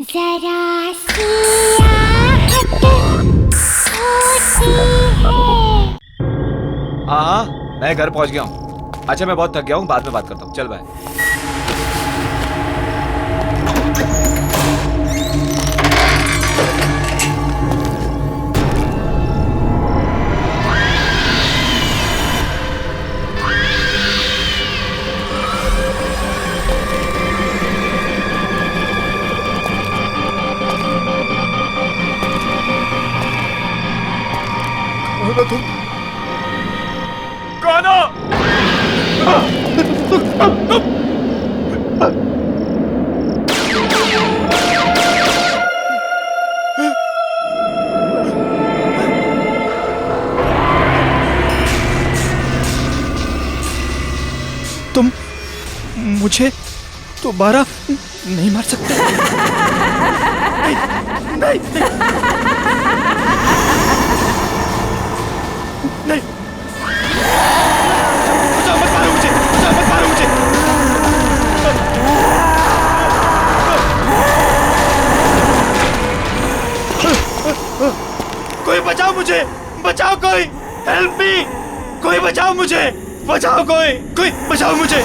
जरा सी आहट होती है। हाँ हाँ, मैं घर पहुंच गया हूँ। अच्छा, मैं बहुत थक गया हूँ, बाद में बात करता हूँ। चल बाय। कौन हो? तुम मुझे दोबारा नहीं मार सकते। नहीं, नहीं, नहीं, नहीं। बचाओ, मत मारो मुझे, बचाओ, मत मारो मुझे। कोई बचाओ मुझे, बचाओ कोई, हेल्प मी, कोई बचाओ मुझे, बचाओ कोई बचाओ मुझे।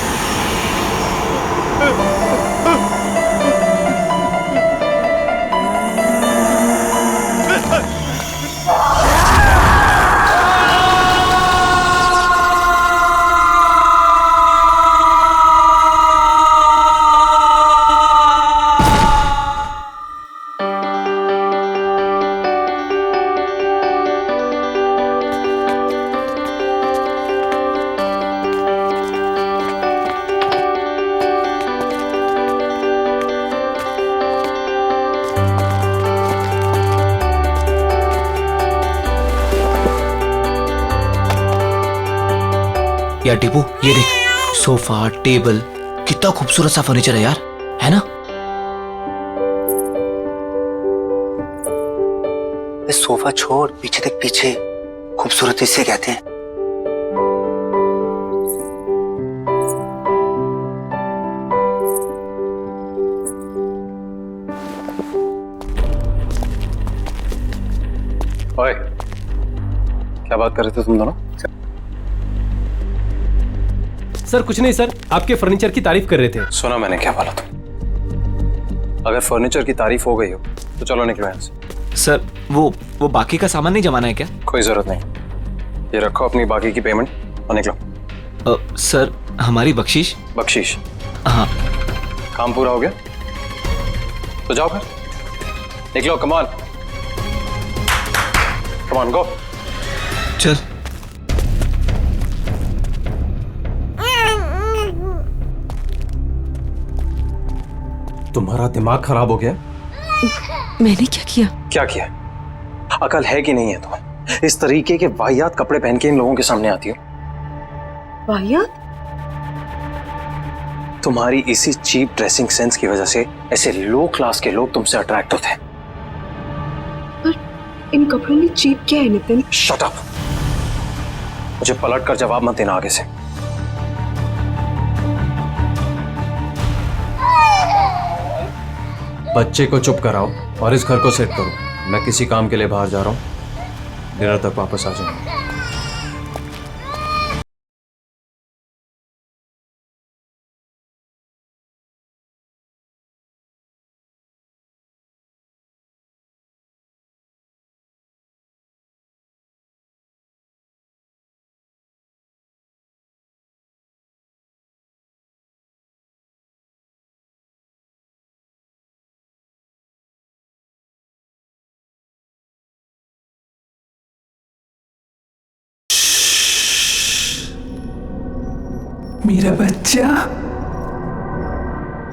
यार टीपू, ये देख, सोफा, टेबल, कितना खूबसूरत सा फर्नीचर है यार, है ना? सोफा छोड़, पीछे देख, पीछे खूबसूरती से कहते हैं। ओए, क्या बात कर रहे थे तुम दोनों? सर कुछ नहीं सर, आपके फर्नीचर की तारीफ कर रहे थे। सुना मैंने क्या बोला तुम? अगर फर्नीचर की तारीफ हो गई हो तो चलो निकलो यहाँ से। सर वो बाकी का सामान नहीं जमाना है क्या? कोई जरूरत नहीं, ये रखो अपनी बाकी की पेमेंट और निकलो। सर हमारी बख्शीश? बख्शीश? हाँ। काम पूरा हो गया तो जाओ फिर, निकलो। कमान कमान, गो। चल। तुम्हारा दिमाग खराब हो गया? मैंने क्या किया? क्या किया? अकल है कि नहीं है तुम्हें? इस तरीके के वाहियात कपड़े पहन के इन लोगों के सामने आती हो। वाहियात? तुम्हारी इसी चीप ड्रेसिंग सेंस की वजह से ऐसे लो क्लास के लोग तुमसे अट्रैक्ट होते हैं। पर इन कपड़ों में चीप क्या है नितिन? शट अप, मुझे पलट कर जवाब मत देना आगे से। बच्चे को चुप कराओ और इस घर को सेट करो। मैं किसी काम के लिए बाहर जा रहा हूँ, डिनर तक वापस आ जाऊंगा। मेरा बच्चा,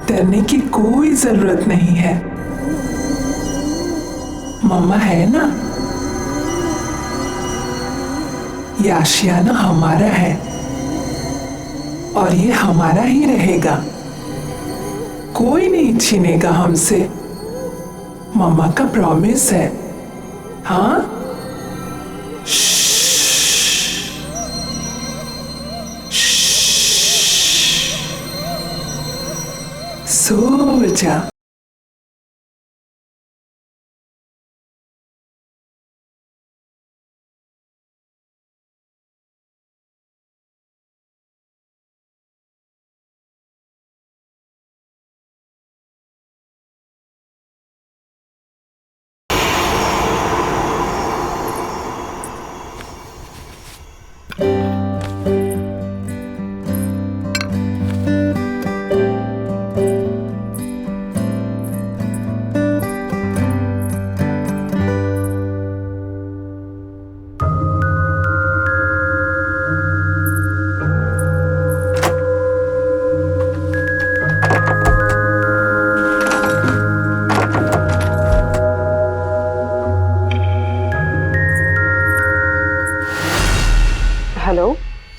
डरने की कोई जरूरत नहीं है। मम्मा है ना, ये आशियाना हमारा है और ये हमारा ही रहेगा। कोई नहीं छीनेगा हमसे, मम्मा का प्रॉमिस है। हाँ, सो जा।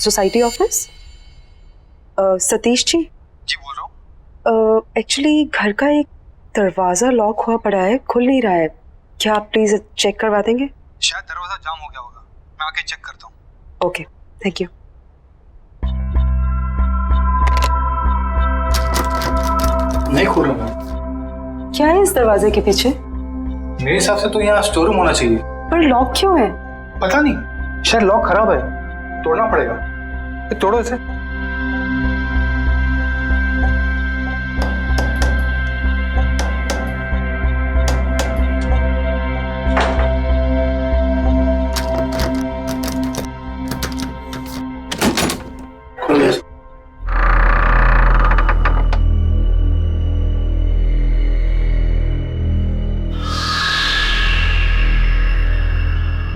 Society office? सतीश जी बोल रहा हूँ। एक्चुअली घर का एक दरवाजा लॉक हुआ पड़ा है, खुल नहीं रहा है। क्या आप प्लीज चेक करवा देंगे? शायद दरवाजा जाम हो गया होगा, मैं आके चेक करता हूँ। Okay, thank you. नहीं खोल रहा मैं। क्या है इस दरवाजे के पीछे? मेरे हिसाब से तो यहाँ स्टोर रूम होना चाहिए। पर लॉक क्यों है? पता नहीं, शायद लॉक खराब है, तोड़ना पड़ेगा। ये तोड़ो इसे।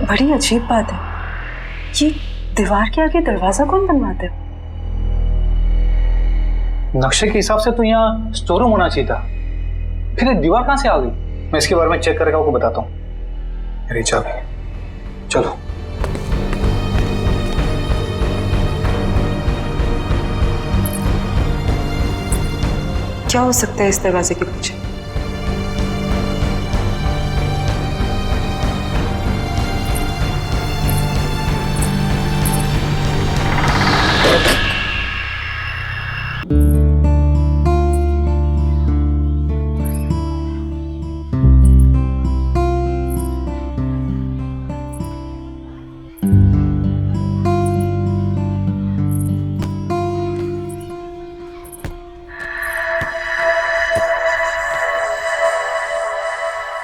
बड़ी अजीब बात है, ये दीवार के आगे दरवाजा कौन बनवाता है? नक्शे के हिसाब से तो यहाँ स्टोर रूम होना चाहिए था, फिर ये दीवार कहाँ से आ गई? मैं इसके बारे में चेक करके आपको बताता हूँ। मेरी चाबी, चलो। क्या हो सकता है इस दरवाजे के पीछे?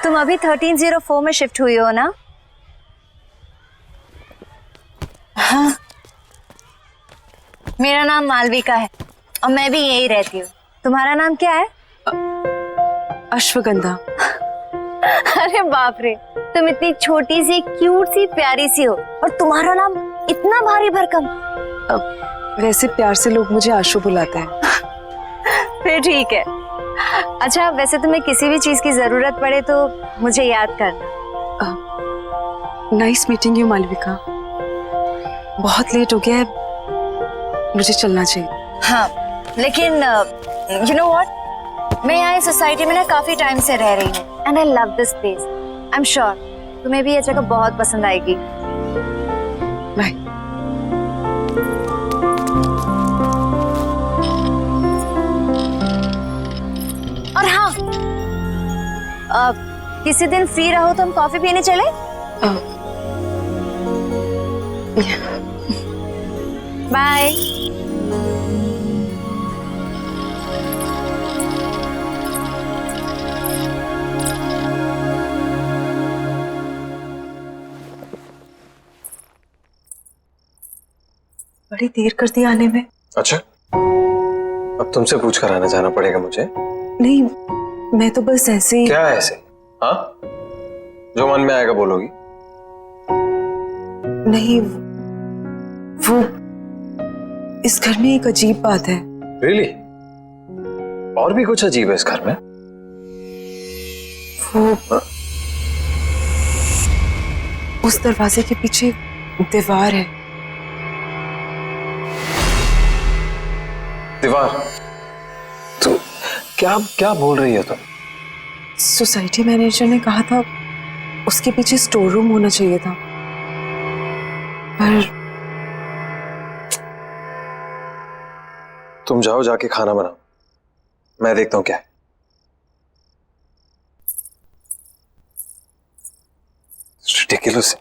तुम अभी 1304 में शिफ्ट हुई हो ना? हाँ। मेरा नाम मालविका है और मैं भी यही रहती हूँ। तुम्हारा नाम क्या है? अश्वगंधा। अरे बाप रे, तुम इतनी छोटी सी, क्यूट सी, प्यारी सी हो और तुम्हारा नाम इतना भारी भरकम। वैसे प्यार से लोग मुझे आशु बुलाते हैं। फिर ठीक है। अच्छा, वैसे तुम्हें किसी भी चीज की जरूरत पड़े तो मुझे याद करना। Nice meeting you Malvika. बहुत लेट हो गया है, मुझे चलना चाहिए। हाँ, लेकिन यू नो व्हाट, मैं यहाँ इस सोसाइटी में ना काफी टाइम से रह रही हूँ and I love this place. I am sure तुम्हें भी ये जगह बहुत पसंद आएगी। बाय। और हाँ, किसी दिन फ्री रहो तो हम कॉफी पीने चले? बाय। बड़ी देर कर दी आने में। अच्छा, अब तुमसे पूछ कर आना जाना पड़ेगा मुझे? नहीं, मैं तो बस ऐसे ही। क्या ऐसे? हाँ, जो मन में आएगा बोलोगी? नहीं, वो इस घर में एक अजीब बात है। Really? और भी कुछ अजीब है इस घर में? वो उस दरवाजे के पीछे दीवार है। दीवार? तो क्या क्या बोल रही है तुम? सोसाइटी मैनेजर ने कहा था उसके पीछे स्टोर रूम होना चाहिए था, पर तुम जाओ, जाके खाना बनाओ, मैं देखता हूं क्या है। Ridiculous.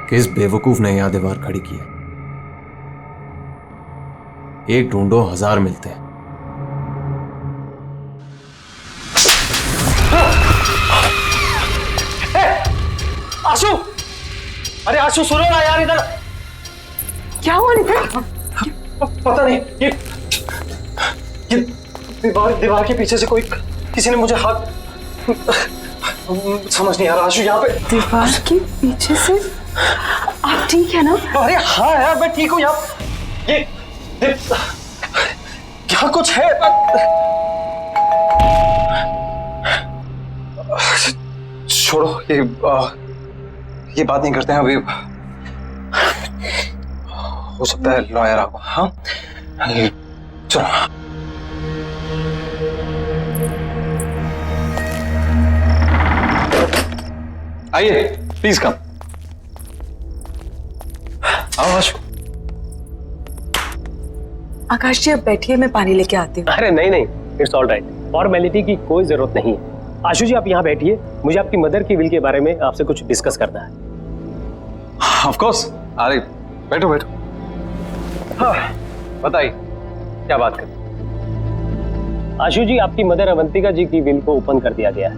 किस बेवकूफ ने यहां दीवार खड़ी की है? एक ढूंढो, 1000 मिलते हैं। आशु, अरे आशु सुनो ना यार, इधर क्या हुआ नितिन? पता नहीं, ये दीवार के पीछे से कोई, किसी ने मुझे हाथ, समझ नहीं आ रहा आशु। यहाँ पे दीवार के पीछे से आप ठीक है ना? अरे हाँ यार मैं ठीक हूँ यार। ये क्या कुछ है? छोड़ो ये बात नहीं करते हैं अभी। हो सकता है लॉयर आपको। हाँ चलो। आइए प्लीज कम। आओ आशु। आकाश जी, अब बैठिए, मैं पानी लेके आती हूँ। अरे नहीं नहीं, इट्स ऑल राइट, फॉर्मेलिटी की कोई जरूरत नहीं है। आशु जी आप यहाँ बैठिए, मुझे आपकी मदर की विल के बारे में आपसे कुछ डिस्कस करना है। Of course. अरे बैठो बैठो। हाँ बताइए क्या बात कर। आशु जी, आपकी मदर अवंतिका जी की विल को ओपन कर दिया गया है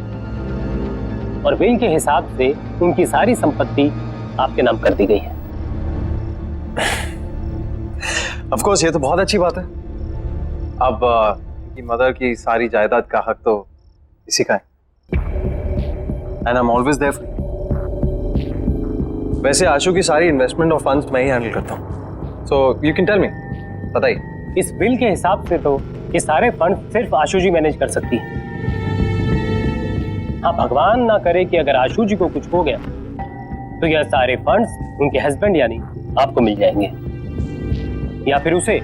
और विल के हिसाब से उनकी सारी संपत्ति आपके नाम कर दी गई है। ऑफ कोर्स ये तो बहुत अच्छी बात है। अब की मदर की सारी जायदाद का हक तो इसी का है। And I am always there for you. वैसे आशु की सारी इन्वेस्टमेंट और फंड्स मैं ही हैंडल करता हूँ। So you can tell me, बताइए। इस विल के हिसाब से तो ये सारे फंड सिर्फ आशु जी मैनेज कर सकती है। हाँ, भगवान ना करे कि अगर आशु जी को कुछ हो गया तो यह सारे फंड्स उनके हस्बैंड यानी आपको मिल जाएंगे, या फिर उसे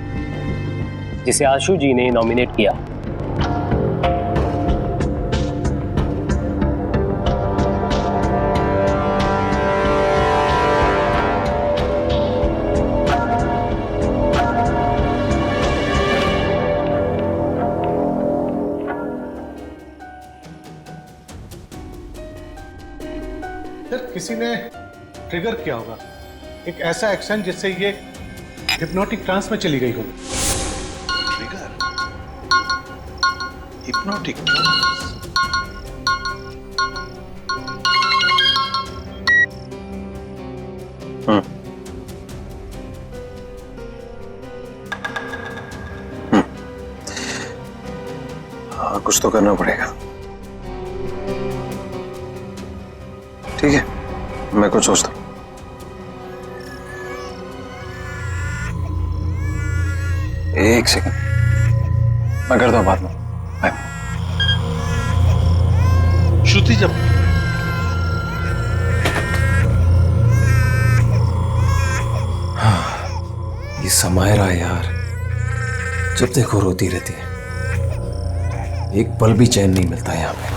जिसे आशु जी ने नॉमिनेट किया। सर किसी ने ट्रिगर किया होगा एक ऐसा एक्शन जिससे ये हिप्नोटिक ट्रांस में चली गई हो। Trigger, hypnotic trance. हाँ कुछ तो करना पड़ेगा। ठीक है, मैं कुछ सोचता हूँ। एक सेकंड, मैं करता हूँ बाद में। बाय। श्रुति जब ये समायरा यार, जब देखो रोती रहती है, एक पल भी चैन नहीं मिलता यहाँ पे।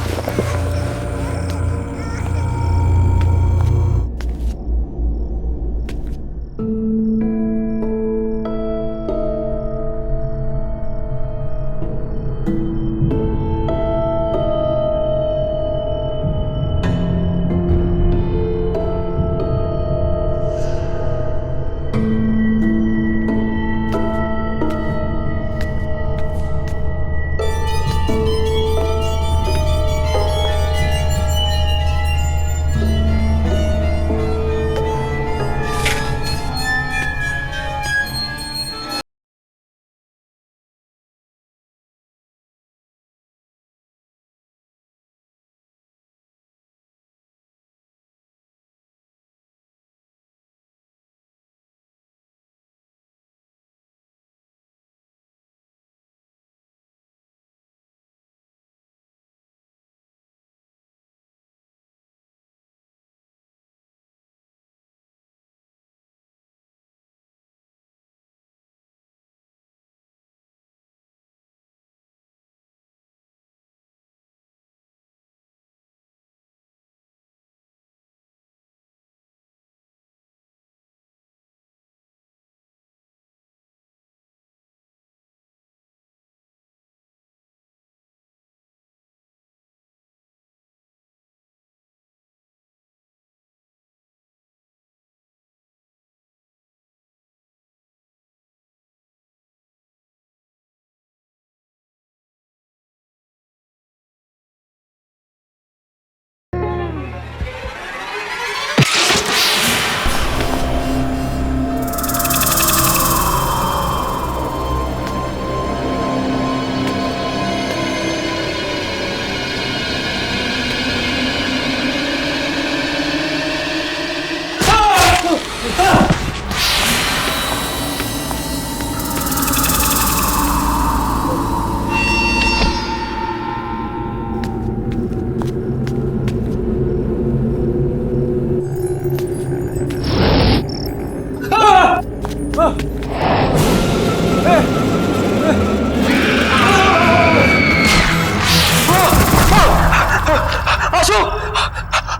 आशु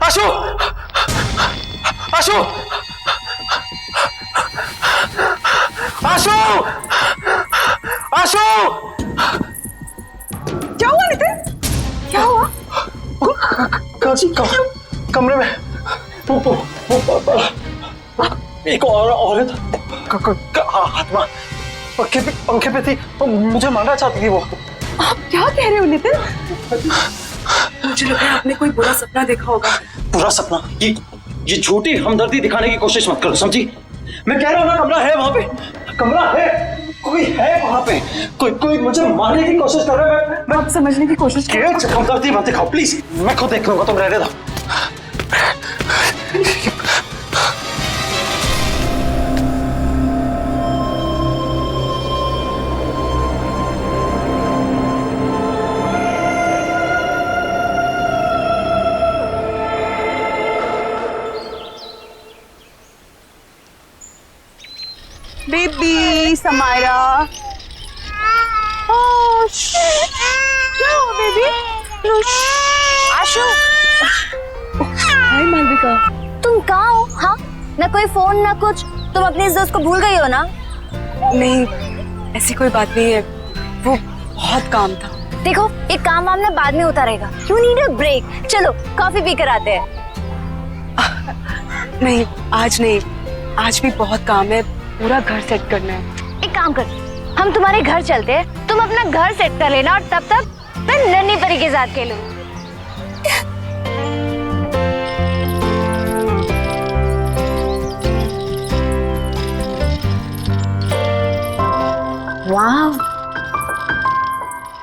आशु आशु आशु आशु क्या हुआ नितिन? क्या हुआ? कमरे में एक औरत आत्मा पंखे पे थी, मुझे मारना चाहती थी वो। आप क्या कह रहे हो नितिन? मुझे लग रहा है आपने कोई बुरा सपना देखा होगा। बुरा सपना? ये झूठी हमदर्दी दिखाने की कोशिश मत करो, समझी? मैं कह रहा हूँ ना, कमरा है वहां पे, कमरा है, कोई है वहां पे, कोई मुझे मारने की कोशिश कर रहा है। मैं आप समझने की कोशिश करो। हमदर्दी मत दिखाओ प्लीज, मैं खुद देख लूंगा, तुम रहने दो। बेबी समायरा, बेबी आशु, हाय मालविका। तुम कहाँ हो? हाँ, ना कोई फोन ना कुछ। तुम अपनी इस दोस्त को भूल गई हो ना? नहीं, ऐसी कोई बात नहीं है, वो बहुत काम था। देखो, एक काम वाम ना बाद में होता रहेगा। You need a break. चलो कॉफी पी कर आते हैं। नहीं, आज नहीं, आज भी बहुत काम है, पूरा घर सेट करना है। एक काम कर, हम तुम्हारे घर चलते हैं, तुम अपना घर सेट कर लेना और तब तक मैं नन्ही परी के साथ खेलूं। वाह,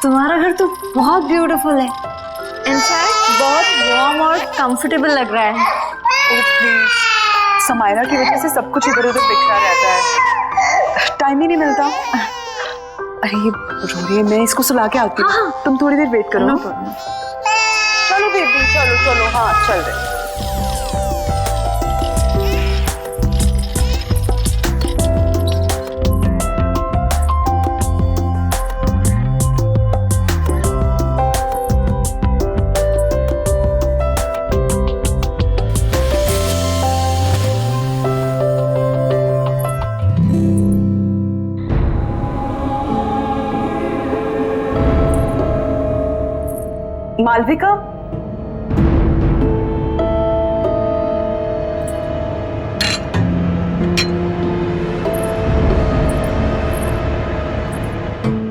तुम्हारा घर तो बहुत ब्यूटीफुल है। इनफैक्ट बहुत वार्म और कंफर्टेबल लग रहा है। समायरा की वजह से सब कुछ इधर उधर बिखरा रहता है, टाइम ही नहीं मिलता। अरे ये रो रही है, मैं इसको सुला के आती हूँ। हाँ। तुम थोड़ी देर वेट करो। चलो बेबी, चलो चलो, हाँ चल रहे। मालविका,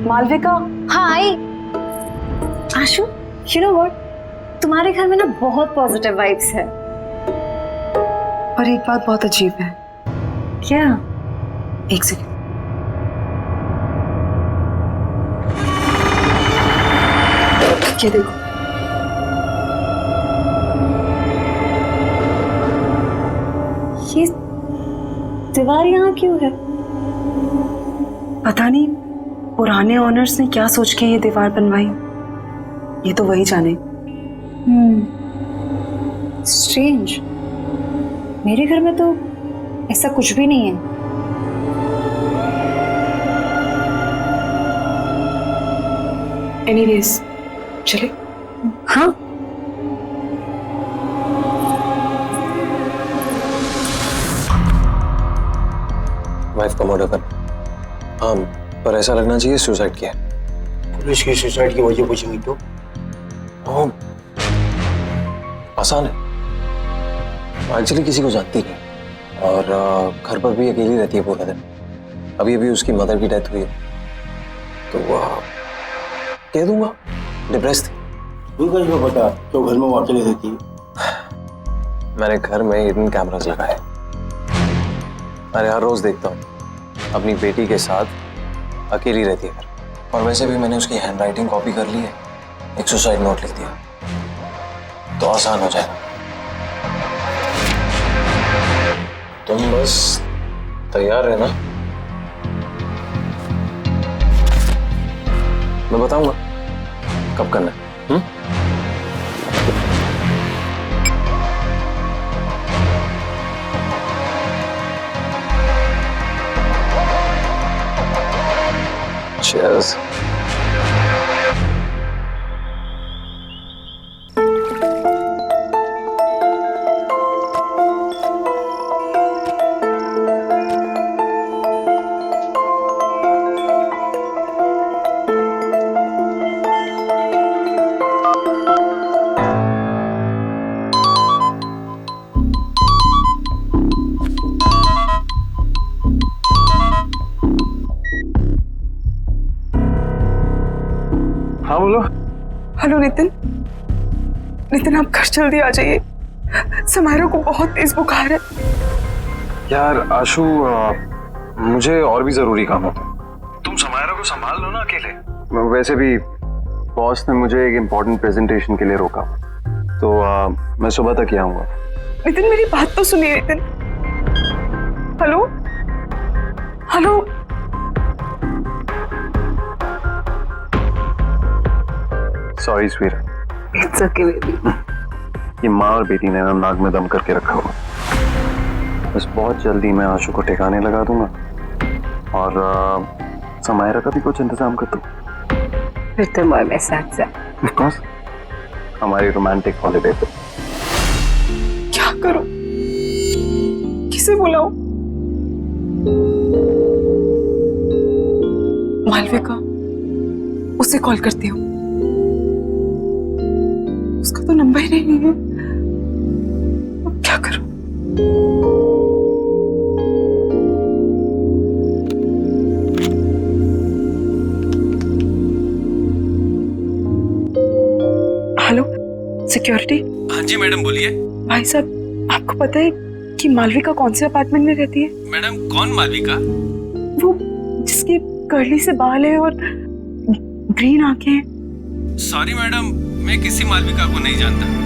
मालविका। हाँ आई। आशु, यू नो व्हाट, तुम्हारे घर में ना बहुत पॉजिटिव वाइब्स है। पर एक बात बहुत अजीब है। क्या? एक सेकंड। ये देखो, ये दीवार यहाँ क्यों है? पता नहीं पुराने ओनर्स ने क्या सोच के ये दीवार बनवाई, ये तो वही जाने। स्ट्रेंज, मेरे घर में तो ऐसा कुछ भी नहीं है। एनीवेज, चले। हाँ, वाइफ का मर्डर कर। हाँ, पर ऐसा लगना चाहिए सुसाइड किया। पुलिस की सुसाइड की वजह पूछेंगी तो? आसान है, एक्चुअली किसी को जानती नहीं और घर पर भी अकेली रहती है पूरा दिन। अभी अभी उसकी मदर की डेथ हुई है, तो कह दूंगा डिप्रेस थी। तू कैसे पता तो घर में वो अकेले रहती है? मैंने घर में हिडन कैमरास लगाए, अरे हर रोज देखता हूँ अपनी बेटी के साथ अकेली रहती है घर। और वैसे भी मैंने उसकी हैंडराइटिंग कॉपी कर ली है, एक सुसाइड नोट लिख दिया, तो आसान हो जाएगा। तुम बस तैयार रहना, मैं बताऊंगा कब करना है। Cheers. हाँ बोलो। हेलो नितिन। नितिन आप घर जल्दी आ जाइए, समायरा को बहुत तेज बुखार है। यार आशु, मुझे और भी जरूरी काम होता है। तुम समायरा को संभाल लो ना अकेले। वैसे भी बॉस ने मुझे एक इम्पोर्टेंट प्रेजेंटेशन के लिए रोका, तो मैं सुबह तक ही आऊंगा। नितिन मेरी बात तो सुनिए Nitin. Hello hello. Sorry sweet. It's okay baby. ये माँ और बेटी ने ना नाक में दम करके रखा हुआ। बस बहुत जल्दी मैं आशु को ठिकाने लगा दूंगा और समायरा का भी कुछ इंतजाम कर दूं। फिर तुम और मैं साथ साथ। Of course, हमारी रोमांटिक हॉलिडे पे। क्या करूं, किसे बुलाऊं? मालविका, उसे कॉल करती हूँ। उसका तो नंबर ही नहीं है। अब क्या करूं? Hello security. हाँ जी मैडम बोलिए। भाई साहब, आपको पता है कि मालविका कौन से अपार्टमेंट में रहती है? मैडम कौन मालविका? वो जिसकी कर्ली से बाल है और ग्रीन आंखें हैं। सॉरी मैडम, मैं किसी मालविका को नहीं जानता।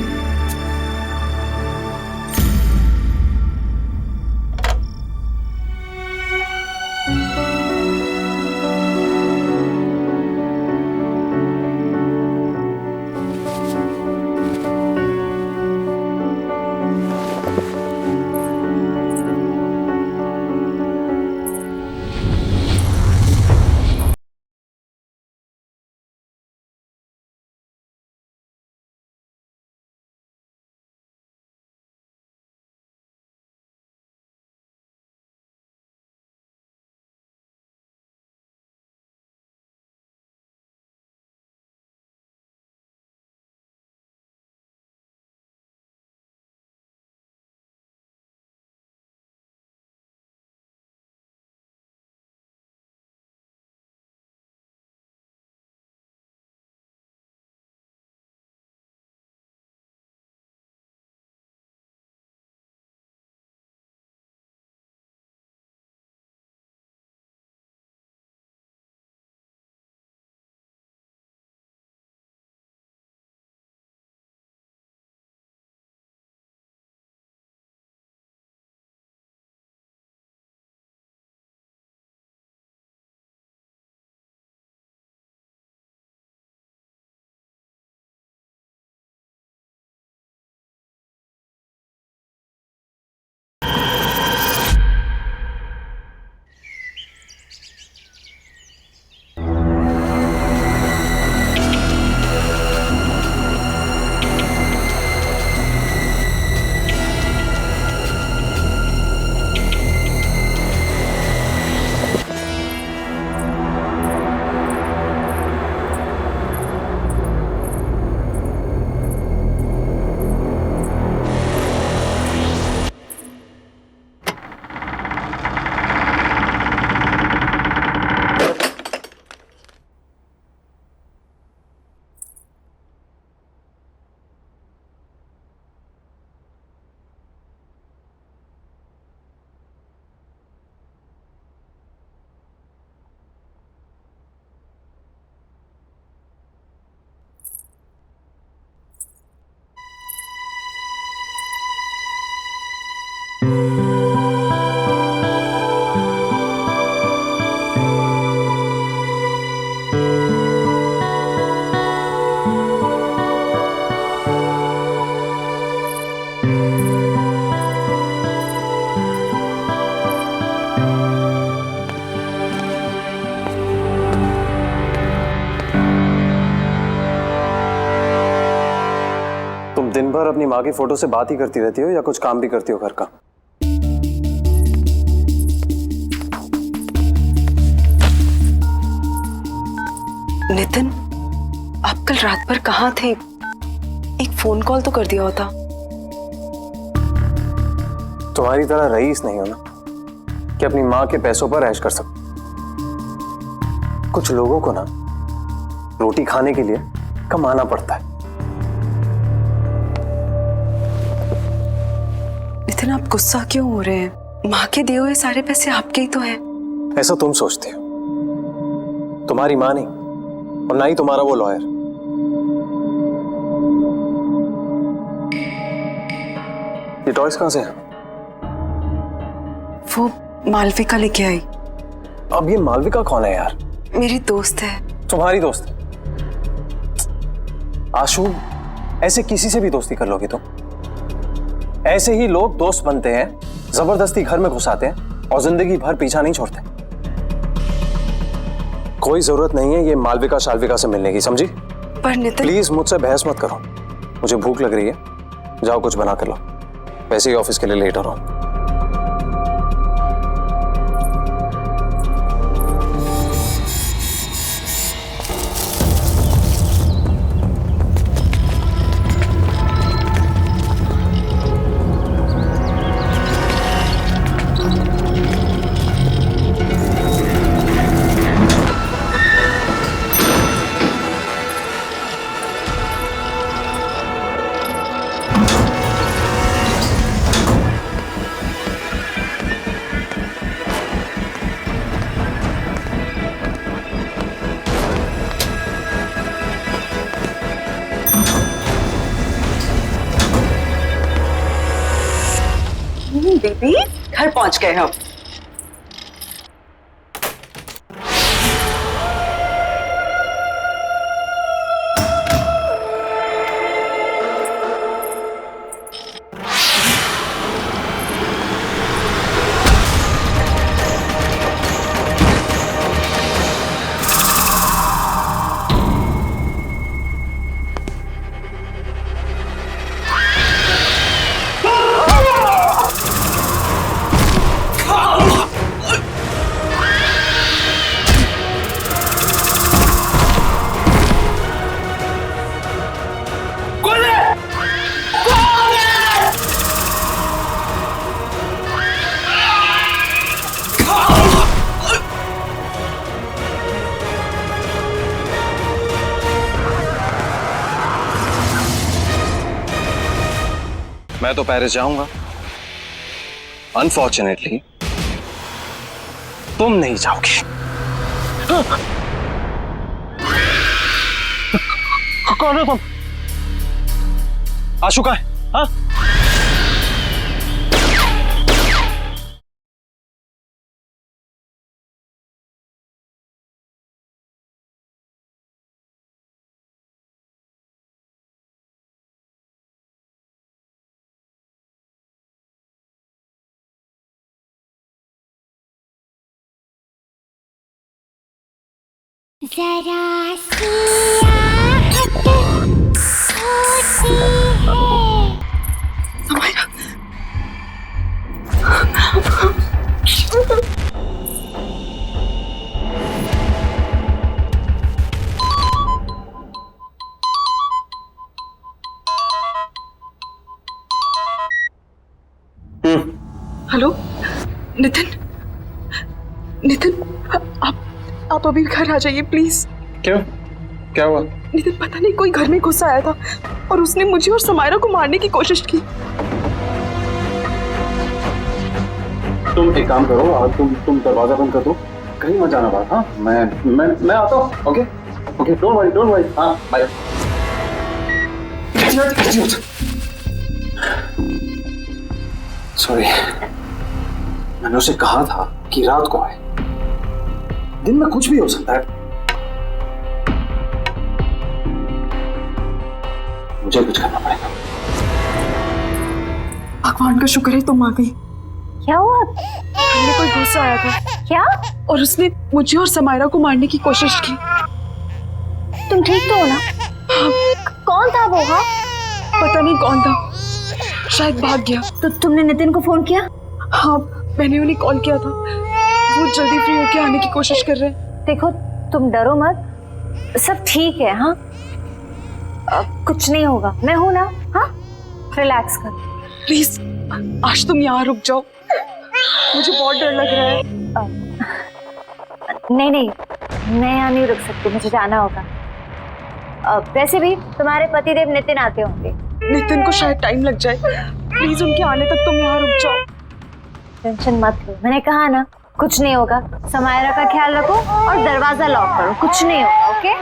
दिन भर अपनी माँ की फोटो से बात ही करती रहती हो या कुछ काम भी करती हो घर का? नितिन, आप कल रात भर कहाँ थे? एक फोन कॉल तो कर दिया होता। तुम्हारी तरह रईस नहीं हो ना कि अपनी माँ के पैसों पर ऐश कर सको। कुछ लोगों को ना रोटी खाने के लिए कमाना पड़ता है। नितिन, आप गुस्सा क्यों हो रहे हैं? माँ के दिए हुए सारे पैसे आपके ही तो हैं। ऐसा तुम सोचते हो, तुम्हारी माँ नहीं और ना ही तुम्हारा वो लॉयर। ये टॉयज कहां से हैं? वो मालविका लेके आई। अब ये मालविका कौन है यार? मेरी दोस्त है। तुम्हारी दोस्त? आशु, ऐसे किसी से भी दोस्ती कर लोगे तुम? ऐसे ही लोग दोस्त बनते हैं, जबरदस्ती घर में घुसाते हैं और जिंदगी भर पीछा नहीं छोड़ते। कोई जरूरत नहीं है ये मालविका शालविका से मिलने की, समझी? पर नितिन, प्लीज मुझसे बहस मत करो। मुझे भूख लग रही है, जाओ कुछ बना कर लो। वैसे ही ऑफिस के लिए लेट हो रहा हूं। बेबी, घर पहुंच गए हम। मैं तो पेरिस जाऊंगा। अनफॉर्चुनेटली तुम नहीं जाओगे। कौन हो तुम? आशु कहाँ है? हाँ? जरा सी आहट होती है। हेलो नितिन, नितिन, आप अभी घर आ जाइए प्लीज। क्यों? क्या हुआ? नितिन, पता नहीं कोई घर में घुस आया था और उसने मुझे और समायरा को मारने की कोशिश की। तुम एक काम करो, तुम दरवाजा बंद कर दो, कहीं मत जाना बाहर। हाँ, मैं आता हूँ। Okay okay, don't worry. हाँ, बाय। सॉरी, मैंने उसे कहा था कि रात को आए। दिन में कुछ भी हो सकता है। मुझे कुछ करना पड़ेगा। भगवान का शुक्र है तुम आ गई। क्या हुआ? हमने कोई घुस आया था। क्या? और उसने मुझे और समायरा को मारने की कोशिश की। तुम ठीक तो हो ना? हाँ। कौन था वो? हाँ, पता नहीं कौन था, शायद भाग गया। तो तुमने नितिन को फोन किया? हाँ, मैंने उन्हें कॉल किया था, वो जल्दी फ्री होके आने की कोशिश कर रहे हैं। देखो तुम डरो मत, सब ठीक है। हाँ कुछ नहीं होगा, मैं हूं ना। हाँ रिलैक्स कर। प्लीज आज तुम यहाँ रुक जाओ, मुझे बहुत डर लग रहा है। नहीं नहीं, मैं यहाँ नहीं रुक सकती, मुझे जाना होगा। वैसे भी तुम्हारे पतिदेव नितिन आते होंगे। नितिन को शायद टाइम लग जाए, प्लीज उनके आने तक तुम यहाँ रुक जाओ। टेंशन मत लो, मैंने कहा ना कुछ नहीं होगा। समायरा का ख्याल रखो और दरवाजा लॉक करो, कुछ नहीं होगा। ओके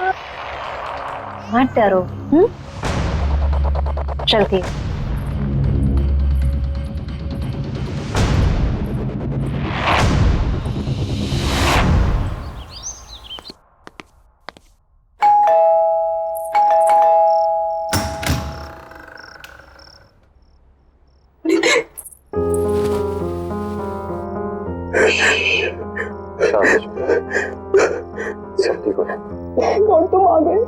मत डरो। चलती हूँ। सब ठीक हो जाए। कौन तुम आ गए?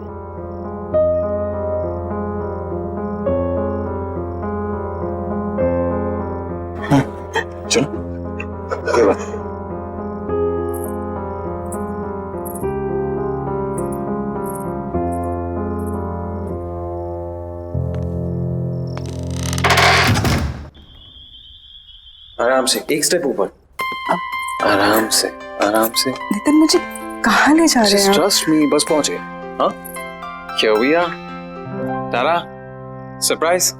चलो ये बात। आराम से, एक स्टेप ऊपर। आराम से आराम से। नितिन मुझे कहाँ ले जा रहे हैं? ट्रस्ट मी, बस पहुंचे। हाँ क्या भैया तारा surprise.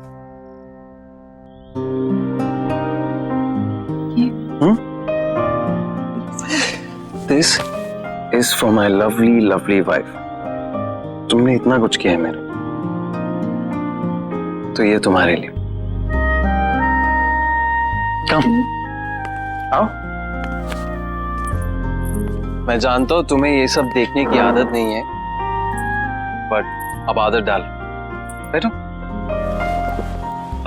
This is for my lovely lovely wife. तुमने इतना कुछ किया है मेरे, तो ये तुम्हारे लिए। कम आओ। मैं जानता हूं तुम्हें ये सब देखने की आदत नहीं है, बट अब आदत डाल। बैठो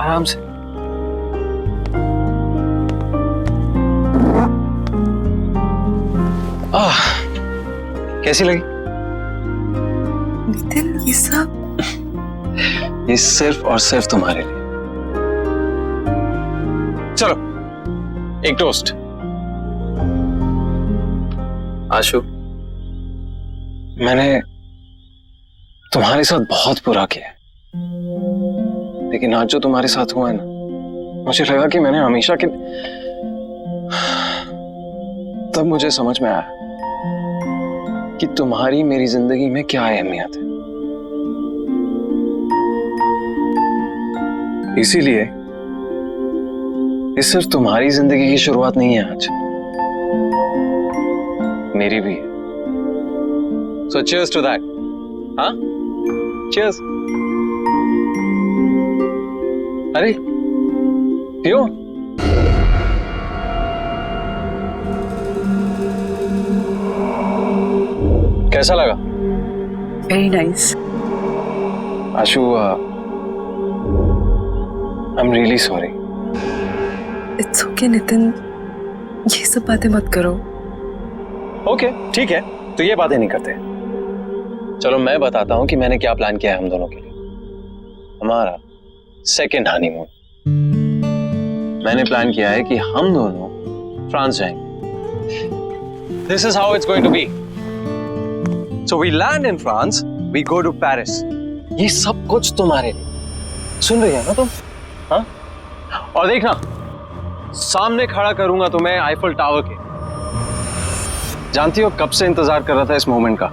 आराम से। कैसी लगी? नितिन ये सब, ये सिर्फ और सिर्फ तुम्हारे लिए। चलो एक टोस्ट। आशु, मैंने तुम्हारे साथ बहुत बुरा किया, लेकिन आज जो तुम्हारे साथ हुआ है ना, मुझे लगा कि मैंने हमेशा के, तब मुझे समझ में आया कि तुम्हारी मेरी जिंदगी में क्या अहमियत है। इसीलिए ये सिर्फ तुम्हारी जिंदगी की शुरुआत नहीं है आज, मेरी भी है। So cheers to that. हाँ? Cheers. अरे पियो। कैसा लगा? Very nice. Ashu, I'm really sorry. It's okay Nitin, ये सब बातें मत करो। ओके ठीक है, तो ये बातें नहीं करते। चलो मैं बताता हूं कि मैंने क्या प्लान किया है हम दोनों के लिए। हमारा सेकेंड हनीमून। मैंने प्लान किया है कि हम दोनों फ्रांस जाएंगे। This is how it's going to be. So we land in France, we go to Paris. ये सब कुछ तुम्हारे लिए। सुन रही है ना तुम? हाँ? और देखना, सामने खड़ा करूंगा तुम्हें आईफल टावर के। जानती हो कब से इंतजार कर रहा था इस मोमेंट का,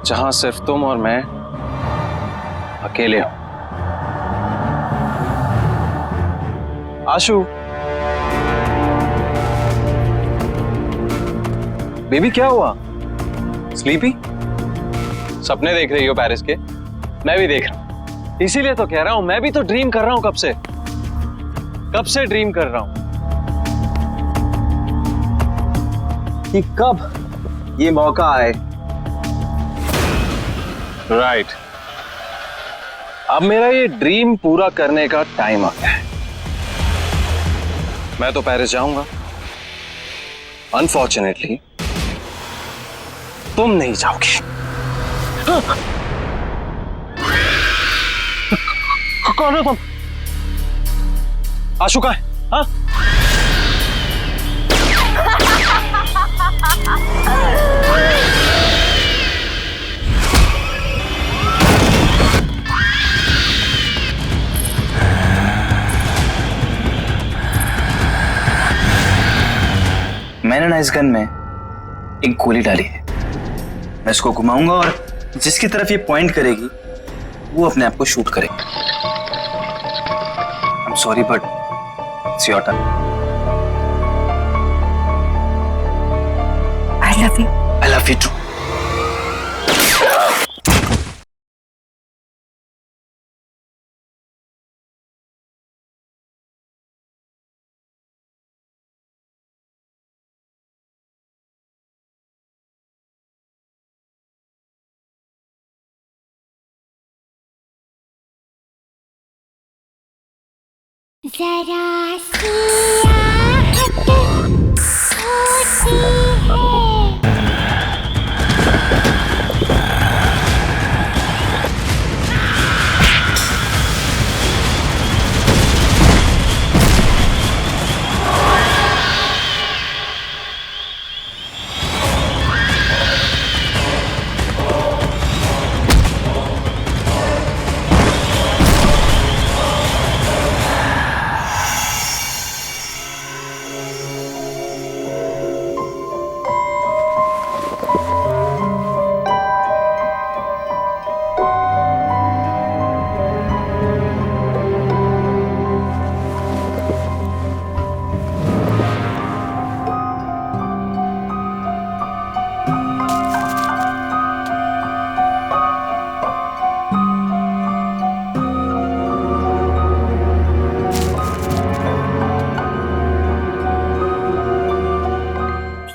जहां सिर्फ तुम और मैं अकेले हो। आशु, बेबी क्या हुआ? स्लीपी? सपने देख रही हो पेरिस के? मैं भी देख रहा हूं, इसीलिए तो कह रहा हूं, मैं भी तो ड्रीम कर रहा हूं। कब से ड्रीम कर रहा हूं कि कब ये मौका आए। राइट, अब मेरा ये ड्रीम पूरा करने का टाइम आ गया है। मैं तो पेरिस जाऊंगा, अनफॉर्चुनेटली तुम नहीं जाओगे। कौन? आशु का है? हाँ? मैंने ना इस गन में एक गोली डाली है। मैं इसको घुमाऊंगा और जिसकी तरफ ये पॉइंट करेगी वो अपने आप को शूट करेगा। I am sorry but it's your turn. I love you. I love you too. जरा सी आहट होती है।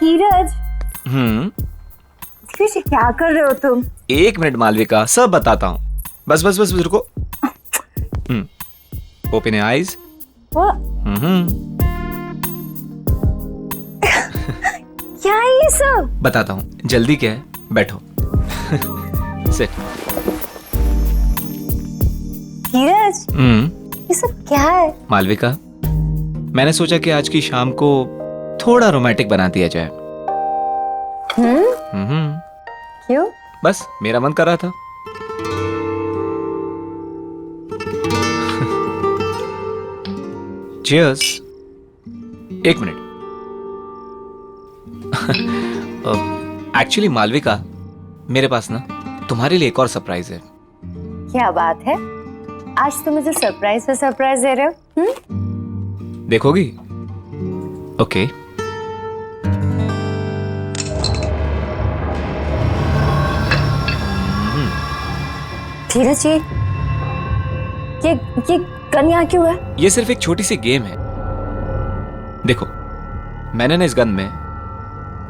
धीरज क्या कर रहे हो तुम? 1 मिनट मालविका, सब बताता हूँ। बस बस बस रुको। Open your eyes. क्या है ये सब? बताता हूँ, जल्दी क्या है, बैठो। सिट। धीरज ये सब क्या है? मालविका, मैंने सोचा कि आज की शाम को थोड़ा रोमांटिक बना दिया जाए। क्यों? बस मेरा मन कर रहा था। चीयर्स। 1 मिनट। एक्चुअली मालविका, मेरे पास ना तुम्हारे लिए एक और सरप्राइज है। क्या बात है? आज तुम मुझे सरप्राइज पे सरप्राइज दे रहे हो? देखोगी? ओके। धीरज ये गन यहाँ क्यों है? ये सिर्फ एक छोटी सी गेम है। देखो, मैंने ना इस गन में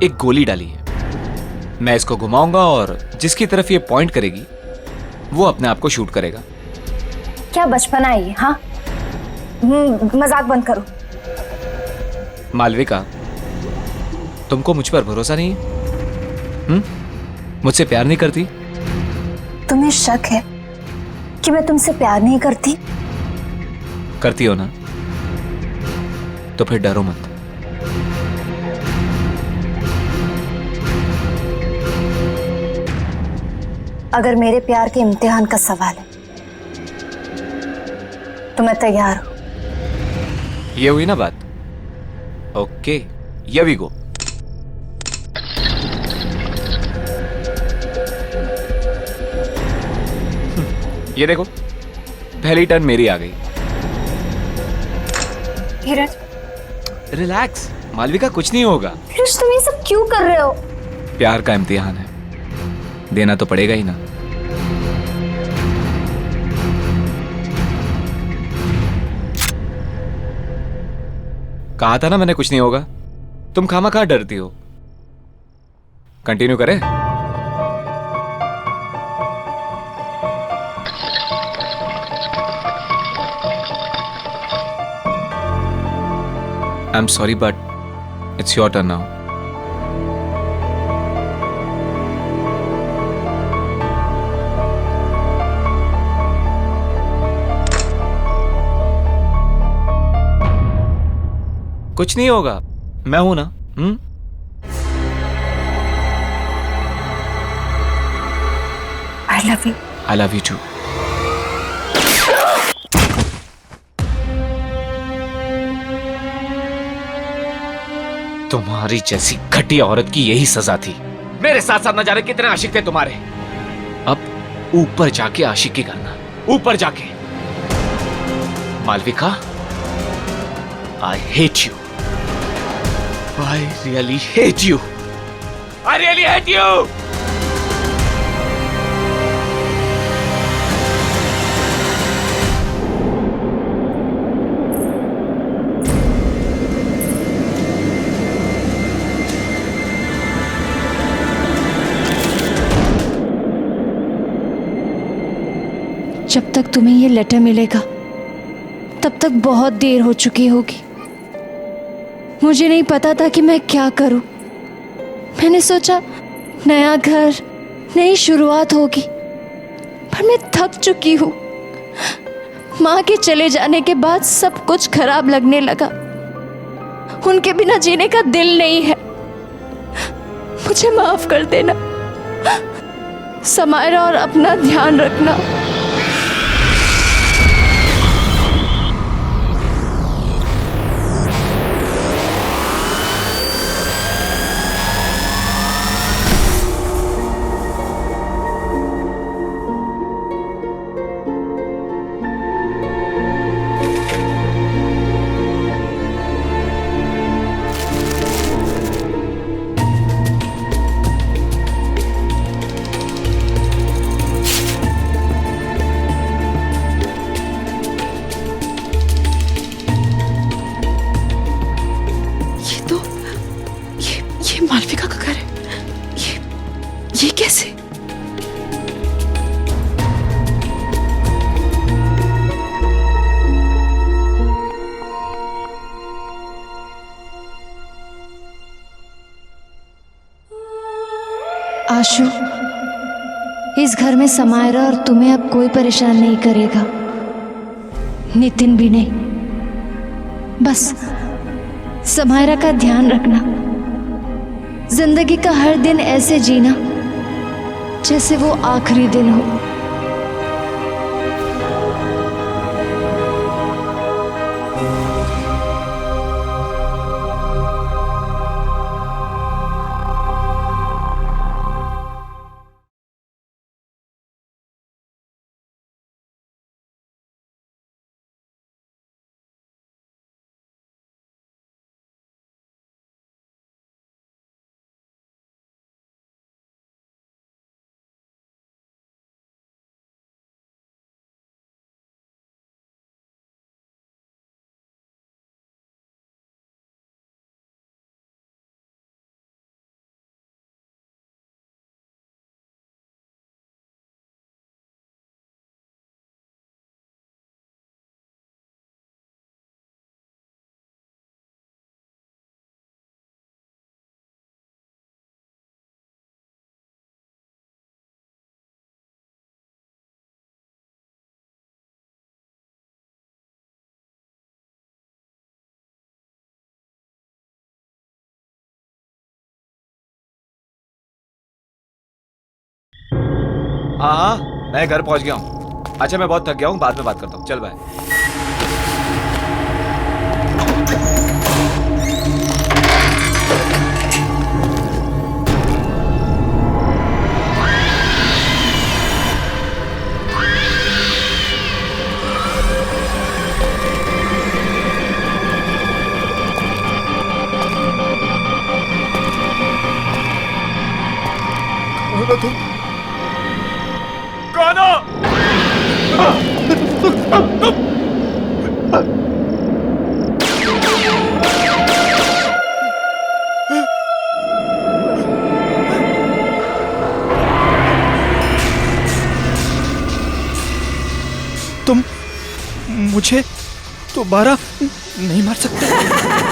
एक गोली डाली है। मैं इसको घुमाऊंगा और जिसकी तरफ ये पॉइंट करेगी वो अपने आप को शूट करेगा। क्या बचपना है ये? हाँ, मजाक बंद करो। मालविका, तुमको मुझ पर भरोसा नहीं है? मुझसे प्यार नहीं करती? तुम्हें शक है कि मैं तुमसे प्यार नहीं करती? करती हो ना? तो फिर डरो मत। अगर मेरे प्यार के इम्तिहान का सवाल है तो मैं तैयार हूं। ये हुई ना बात? Okay, here we go. ये देखो, पहली टर्न मेरी आ गई। धीरज, रिलैक्स मालविका, कुछ नहीं होगा। धीरज, तुम ये सब क्यों कर रहे हो? प्यार का इम्तिहान है, देना तो पड़ेगा ही ना। कहा था ना मैंने कुछ नहीं होगा। तुम खामखा डरती हो। कंटिन्यू करें? I'm sorry, but it's your turn now. कुछ नहीं होगा, मैं हूं ना। I love you. I love you too. तुम्हारी जैसी घटिया औरत की यही सजा थी। मेरे साथ साथ न जाने कितने आशिक थे तुम्हारे। अब ऊपर जाके आशिकी करना, ऊपर जाके। Malvika, I hate you. I really hate you. I really hate you. जब तक तुम्हें ये लेटर मिलेगा तब तक बहुत देर हो चुकी होगी। मुझे नहीं पता था कि मैं क्या करूं। मैंने सोचा नया घर, नई शुरुआत होगी, पर मैं थक चुकी हूं। माँ के चले जाने के बाद सब कुछ खराब लगने लगा। उनके बिना जीने का दिल नहीं है। मुझे माफ कर देना समायरा, और अपना ध्यान रखना। मालविका का घर है। ये कैसे? आशु, इस घर में समायरा और तुम्हें अब कोई परेशान नहीं करेगा, नितिन भी नहीं। बस समायरा का ध्यान रखना। जिंदगी का हर दिन ऐसे जीना जैसे वो आखिरी दिन हो। हाँ, मैं घर पहुंच गया हूँ। अच्छा, मैं बहुत थक गया हूँ, बाद में बात करता हूँ। चल बाय। तुम मुझे दोबारा नहीं मार सकते।